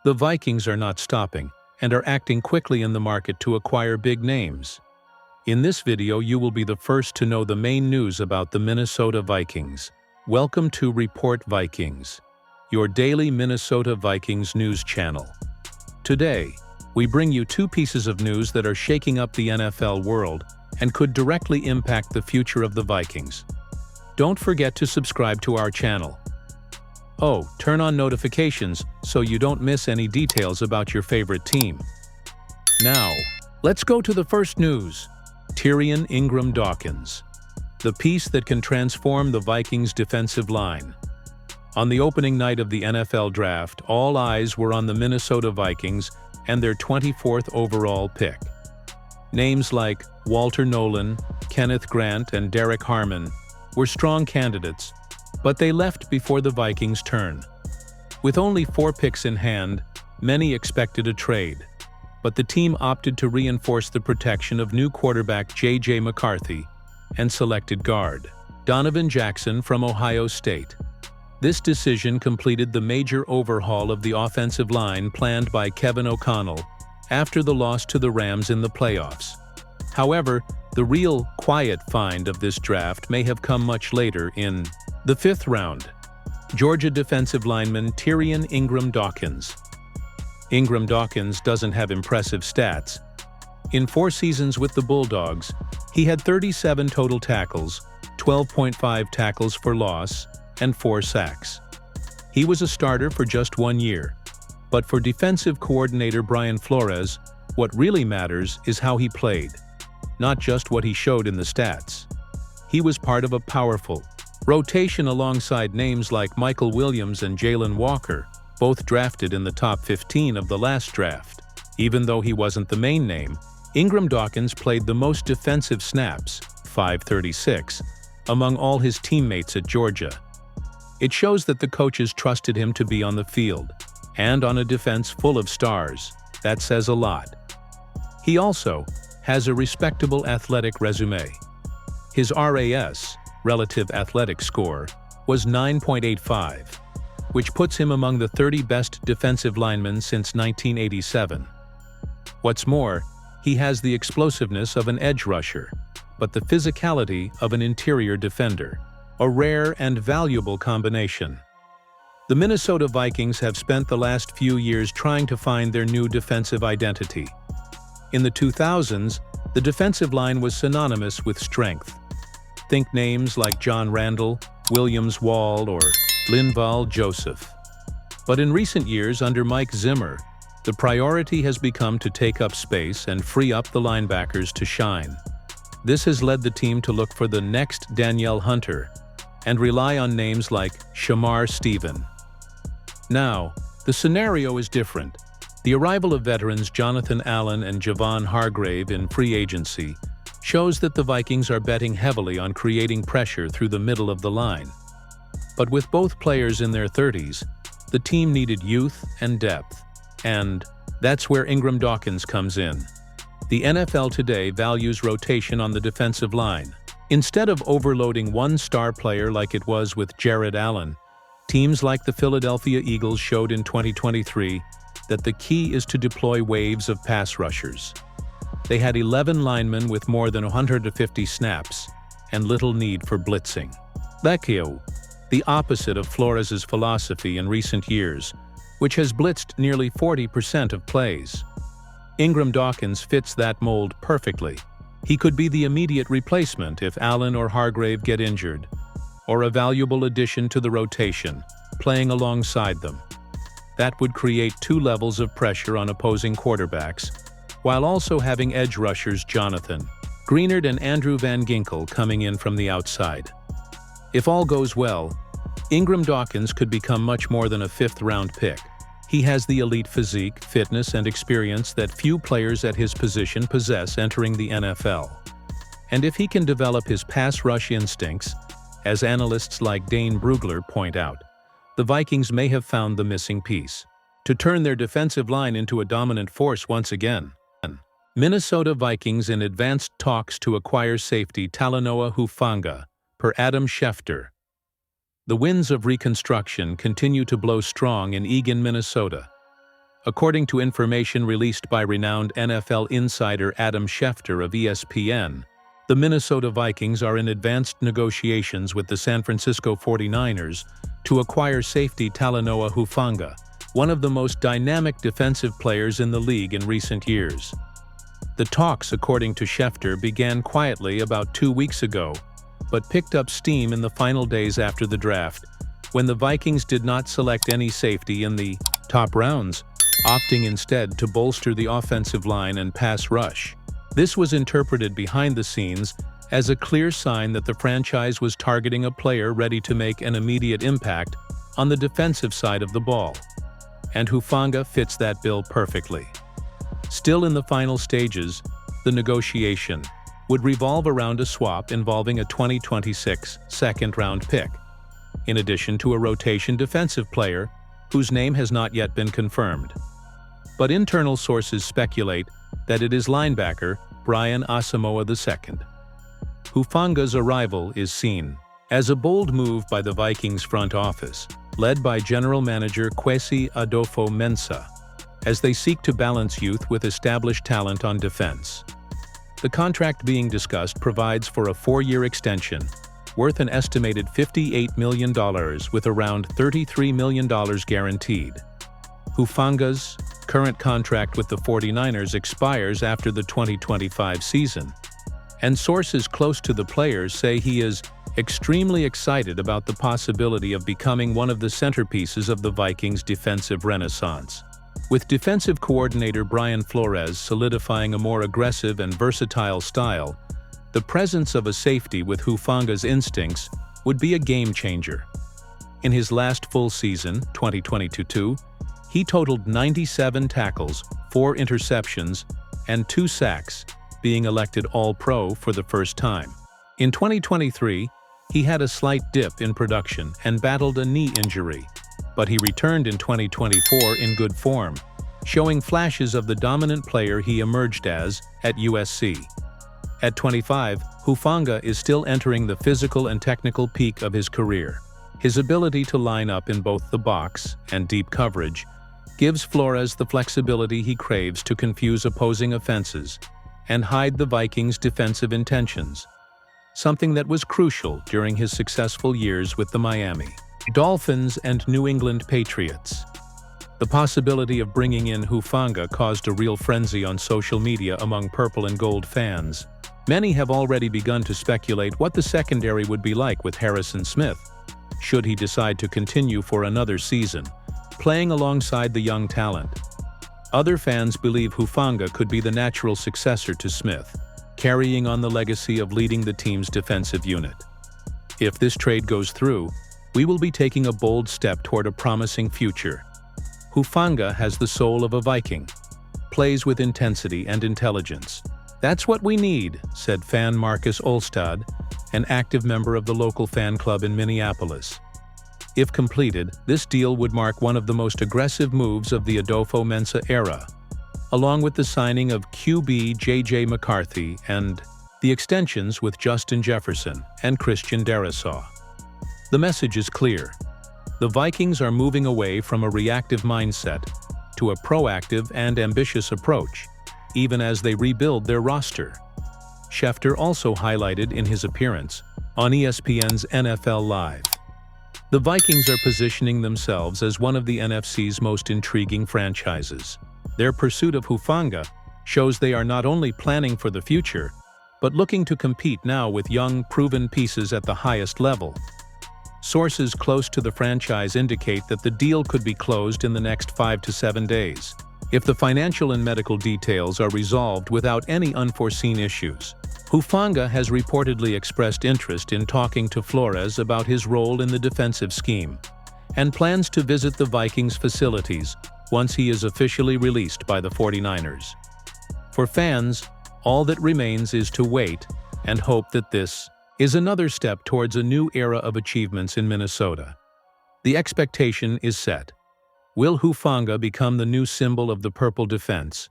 The Vikings are not stopping and are acting quickly in the market to acquire big names. In this video, you will be the first to know the main news about the Minnesota Vikings. Welcome to Report Vikings, your daily Minnesota Vikings news channel. Today, we bring you two pieces of news that are shaking up the NFL world and could directly impact the future of the Vikings. Don't forget to subscribe to our channel. Oh, turn on notifications so you don't miss any details about your favorite team. Now, let's go to the first news. Tyrion Ingram-Dawkins, the piece that can transform the Vikings' defensive line. On the opening night of the NFL Draft, all eyes were on the Minnesota Vikings and their 24th overall pick. Names like Walter Nolan, Kenneth Grant, and Derek Harmon were strong candidates, but they left before the Vikings' turn. With only 4 picks in hand, many expected a trade, but the team opted to reinforce the protection of new quarterback J.J. McCarthy and selected guard Donovan Jackson from Ohio State. This decision completed the major overhaul of the offensive line planned by Kevin O'Connell after the loss to the Rams in the playoffs. However, the real quiet find of this draft may have come much later in the 5th round. Georgia defensive lineman Tyrion Ingram-Dawkins. Ingram-Dawkins doesn't have impressive stats. In 4 seasons with the Bulldogs, he had 37 total tackles, 12.5 tackles for loss, and 4 sacks. He was a starter for just 1 year. But for defensive coordinator Brian Flores, what really matters is how he played, not just what he showed in the stats. He was part of a powerful rotation alongside names like Michael Williams and Jalen Walker, both drafted in the top 15 of the last draft. Even though he wasn't the main name, Ingram-Dawkins played the most defensive snaps, 536, among all his teammates at Georgia. It shows that the coaches trusted him to be on the field, and on a defense full of stars. That says a lot. He also has a respectable athletic resume. His RAS, relative athletic score, was 9.85. which puts him among the 30 best defensive linemen since 1987. What's more, he has the explosiveness of an edge rusher, but the physicality of an interior defender, a rare and valuable combination. The Minnesota Vikings have spent the last few years trying to find their new defensive identity. In the 2000s, the defensive line was synonymous with strength. Think names like John Randall, Williams Wall, or Linval Joseph. But in recent years, under Mike Zimmer, the priority has become to take up space and free up the linebackers to shine. This has led the team to look for the next Danielle Hunter and rely on names like Shamar Stephen. Now, the scenario is different. The arrival of veterans Jonathan Allen and Javon Hargrave in free agency shows that the Vikings are betting heavily on creating pressure through the middle of the line. But with both players in their 30s, the team needed youth and depth, and that's where Ingram-Dawkins comes in. The NFL today values rotation on the defensive line. Instead of overloading one star player like it was with Jared Allen, teams like the Philadelphia Eagles showed in 2023 that the key is to deploy waves of pass rushers. They had 11 linemen with more than 150 snaps and little need for blitzing. The opposite of Flores' philosophy in recent years, which has blitzed nearly 40% of plays. Ingram-Dawkins fits that mold perfectly. He could be the immediate replacement if Allen or Hargrave get injured, or a valuable addition to the rotation, playing alongside them. That would create 2 levels of pressure on opposing quarterbacks, while also having edge rushers Jonathan Greenard and Andrew Van Ginkel coming in from the outside. If all goes well, Ingram-Dawkins could become much more than a 5th-round pick. He has the elite physique, fitness, and experience that few players at his position possess entering the NFL. And if he can develop his pass rush instincts, as analysts like Dane Brugler point out, the Vikings may have found the missing piece to turn their defensive line into a dominant force once again. Minnesota Vikings in advanced talks to acquire safety Talanoa Hufanga, per Adam Schefter. The winds of reconstruction continue to blow strong in Eagan, Minnesota. According to information released by renowned NFL insider Adam Schefter of ESPN, the Minnesota Vikings are in advanced negotiations with the San Francisco 49ers to acquire safety Talanoa Hufanga, one of the most dynamic defensive players in the league in recent years. The talks, according to Schefter, began quietly about 2 weeks ago, but picked up steam in the final days after the draft, when the Vikings did not select any safety in the top rounds, opting instead to bolster the offensive line and pass rush. This was interpreted behind the scenes as a clear sign that the franchise was targeting a player ready to make an immediate impact on the defensive side of the ball. And Hufanga fits that bill perfectly. Still in the final stages, the negotiation would revolve around a swap involving a 2026 second-round pick, in addition to a rotation defensive player whose name has not yet been confirmed. But internal sources speculate that it is linebacker Brian Asamoah II. Hufanga's arrival is seen as a bold move by the Vikings front office, led by General Manager Kwesi Adofo-Mensah, as they seek to balance youth with established talent on defense. The contract being discussed provides for a 4-year extension, worth an estimated $58 million with around $33 million guaranteed. Hufanga's current contract with the 49ers expires after the 2025 season, and sources close to the players say he is extremely excited about the possibility of becoming one of the centerpieces of the Vikings' defensive renaissance. With defensive coordinator Brian Flores solidifying a more aggressive and versatile style, the presence of a safety with Hufanga's instincts would be a game-changer. In his last full season, 2022, he totaled 97 tackles, 4 interceptions, and 2 sacks, being elected All-Pro for the first time. In 2023, he had a slight dip in production and battled a knee injury, but he returned in 2024 in good form, showing flashes of the dominant player he emerged as at USC. At 25, Hufanga is still entering the physical and technical peak of his career. His ability to line up in both the box and deep coverage gives Flores the flexibility he craves to confuse opposing offenses and hide the Vikings' defensive intentions, something that was crucial during his successful years with the Miami Dolphins and New England Patriots. The possibility of bringing in Hufanga caused a real frenzy on social media among purple and gold fans. Many have already begun to speculate what the secondary would be like with Harrison Smith, should he decide to continue for another season, playing alongside the young talent. Other fans believe Hufanga could be the natural successor to Smith, carrying on the legacy of leading the team's defensive unit. If this trade goes through, we will be taking a bold step toward a promising future. Hufanga has the soul of a Viking, plays with intensity and intelligence. "That's what we need," said fan Marcus Olstad, an active member of the local fan club in Minneapolis. If completed, this deal would mark one of the most aggressive moves of the Adofo-Mensah era, along with the signing of QB J.J. McCarthy and the extensions with Justin Jefferson and Christian Darrisaw. The message is clear. The Vikings are moving away from a reactive mindset to a proactive and ambitious approach, even as they rebuild their roster. Schefter also highlighted in his appearance on ESPN's NFL Live. The Vikings are positioning themselves as one of the NFC's most intriguing franchises. Their pursuit of Hufanga shows they are not only planning for the future, but looking to compete now with young, proven pieces at the highest level. Sources close to the franchise indicate that the deal could be closed in the next 5 to 7 days, if the financial and medical details are resolved without any unforeseen issues. Hufanga has reportedly expressed interest in talking to Flores about his role in the defensive scheme, and plans to visit the Vikings facilities once he is officially released by the 49ers. For fans, all that remains is to wait and hope that this is another step towards a new era of achievements in Minnesota. The expectation is set. Will Hufanga become the new symbol of the Purple Defense,